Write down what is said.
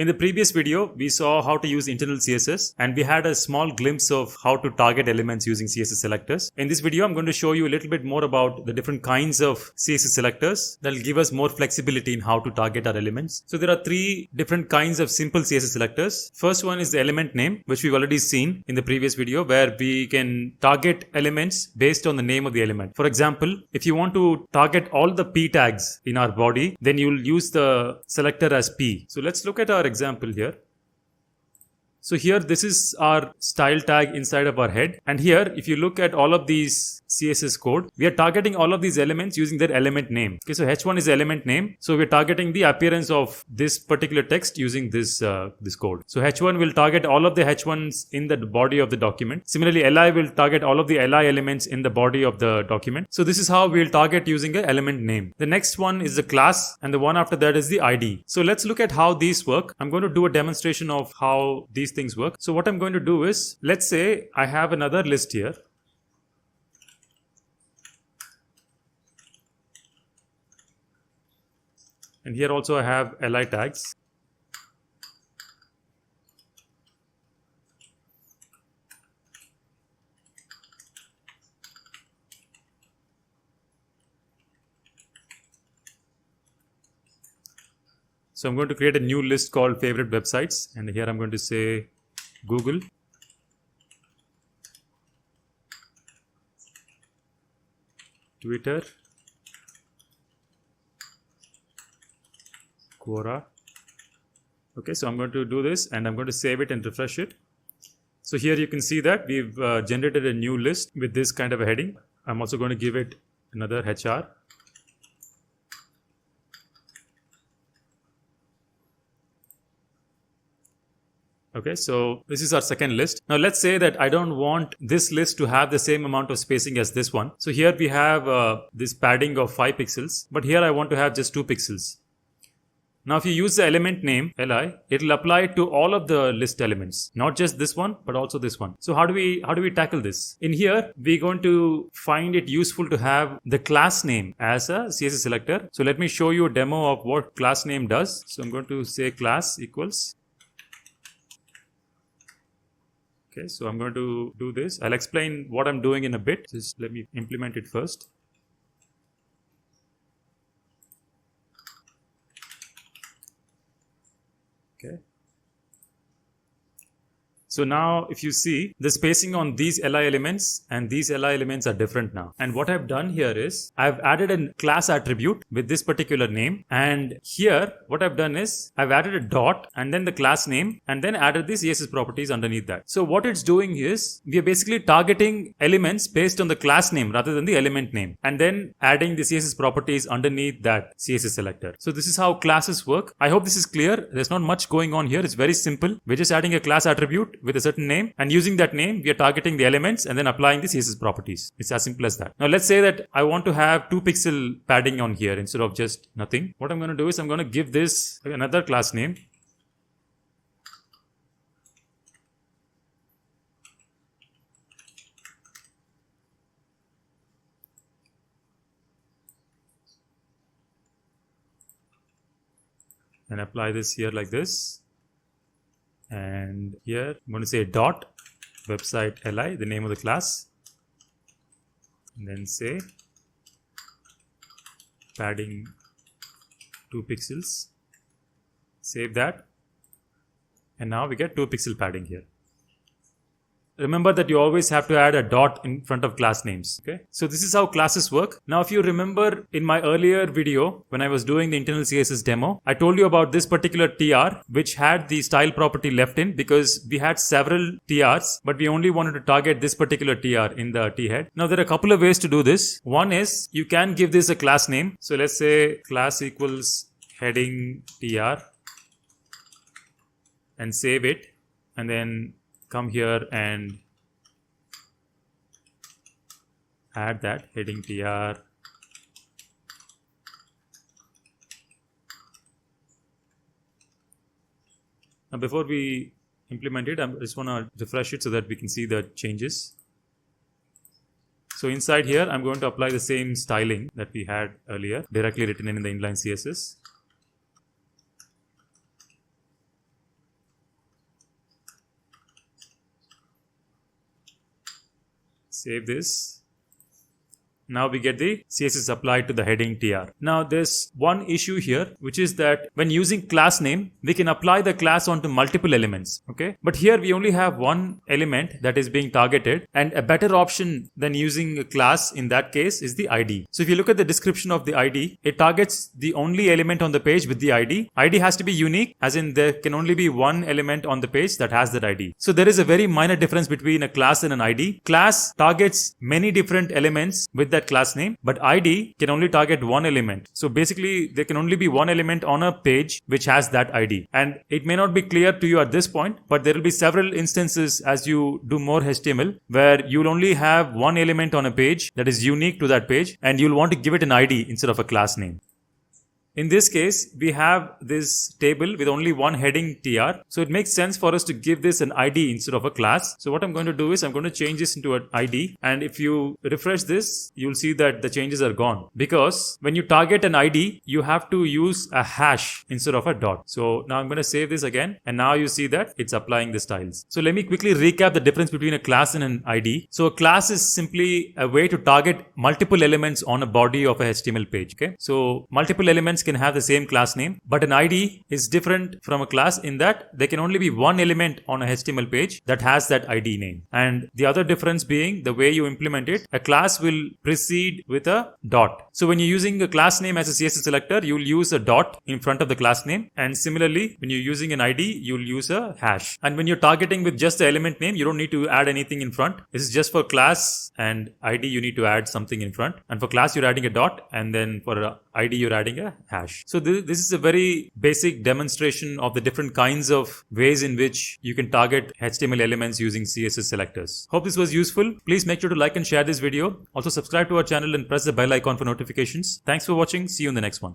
In the previous video, we saw how to use internal CSS and we had a small glimpse of how to target elements using CSS selectors. In this video, I'm going to show you a little bit more about the different kinds of CSS selectors that will give us more flexibility in how to target our elements. So there are three different kinds of simple CSS selectors. First one is the element name, which we've already seen in the previous video, where we can target elements based on the name of the element. For example, if you want to target all the p tags in our body, then you'll use the selector as p. So let's look at our example here. So here this is our style tag inside of our head, and here if you look at all of these CSS code, we are targeting all of these elements using their element name. Okay, so h1 is the element name, so we're targeting the appearance of this particular text using this code. So h1 will target all of the h1s in the body of the document. Similarly, li will target all of the li elements in the body of the document. So this is how we'll target using an element name. The next one is the class, and the one after that is the ID. So let's look at how these work. I'm going to do a demonstration of how these things work. So what I'm going to do is, let's say I have another list here. And here also I have li tags. So I'm going to create a new list called favorite websites, and here I'm going to say Google, Twitter, Quora. Okay, so I'm going to do this and I'm going to save it and refresh it. So here you can see that we've generated a new list with this kind of a heading. I'm also going to give it another HR. Okay, so this is our second list. Now let's say that I don't want this list to have the same amount of spacing as this one. So here we have this padding of 5 pixels, but here I want to have just 2 pixels. Now if you use the element name li, it will apply it to all of the list elements, not just this one, but also this one. So how do we tackle this? In here, we're going to find it useful to have the class name as a CSS selector. So let me show you a demo of what class name does. So I'm going to say class equals. Okay, so I'm going to do this. I'll explain what I'm doing in a bit. Just let me implement it first. Okay. So now if you see, the spacing on these li elements and these li elements are different now. And what I've done here is I've added a class attribute with this particular name. And here what I've done is I've added a dot and then the class name and then added the CSS properties underneath that. So what it's doing is we are basically targeting elements based on the class name rather than the element name, and then adding the CSS properties underneath that CSS selector. So this is how classes work. I hope this is clear. There's not much going on here. It's very simple. We're just adding a class attribute with a certain name, and using that name we are targeting the elements and then applying the CSS properties. It's as simple as that. Now let's say that I want to have 2 pixel padding on here instead of just nothing. What I'm going to do is I'm going to give this another class name. And apply this here like this. And here I'm going to say dot website li, the name of the class, and then say padding 2 pixels. Save that, and now we get 2 pixel padding here. Remember that you always have to add a dot in front of class names. Okay, so this is how classes work. Now if you remember in my earlier video when I was doing the internal CSS demo, I told you about this particular TR which had the style property left in because we had several TRs, but we only wanted to target this particular TR in the T head. Now there are a couple of ways to do this. One is you can give this a class name. So let's say class equals heading TR and save it, and then come here and add that heading TR. Now before we implement it, I just want to refresh it so that we can see the changes. So inside here, I'm going to apply the same styling that we had earlier, directly written in the inline CSS. Save this. Now we get the CSS applied to the heading tr. Now there's one issue here, which is that when using class name, we can apply the class onto multiple elements. Okay, but here we only have one element that is being targeted, and a better option than using a class in that case is the ID. So if you look at the description of the ID, it targets the only element on the page with the ID. ID has to be unique, as in there can only be one element on the page that has that ID. So there is a very minor difference between a class and an ID. Class targets many different elements with that class name, but ID can only target one element. So basically there can only be one element on a page which has that ID, and it may not be clear to you at this point, but there will be several instances as you do more HTML where you'll only have one element on a page that is unique to that page, and you'll want to give it an ID instead of a class name. In this case, we have this table with only one heading tr. So it makes sense for us to give this an ID instead of a class. So what I'm going to do is I'm going to change this into an ID. And if you refresh this, you'll see that the changes are gone. Because when you target an ID, you have to use a hash instead of a dot. So now I'm going to save this again. And now you see that it's applying the styles. So let me quickly recap the difference between a class and an ID. So a class is simply a way to target multiple elements on a body of a HTML page. Okay. So multiple elements can have the same class name, but an ID is different from a class in that there can only be one element on a HTML page that has that ID name. And the other difference being the way you implement it, a class will precede with a dot. So when you're using a class name as a CSS selector, you'll use a dot in front of the class name. And similarly, when you're using an ID, you'll use a hash. And when you're targeting with just the element name, you don't need to add anything in front. This is just for class, and ID you need to add something in front. And for class, you're adding a dot, and then for ID, you're adding a hash. So this is a very basic demonstration of the different kinds of ways in which you can target HTML elements using CSS selectors. Hope this was useful. Please make sure to like and share this video. Also subscribe to our channel and press the bell icon for notifications. Thanks for watching. See you in the next one.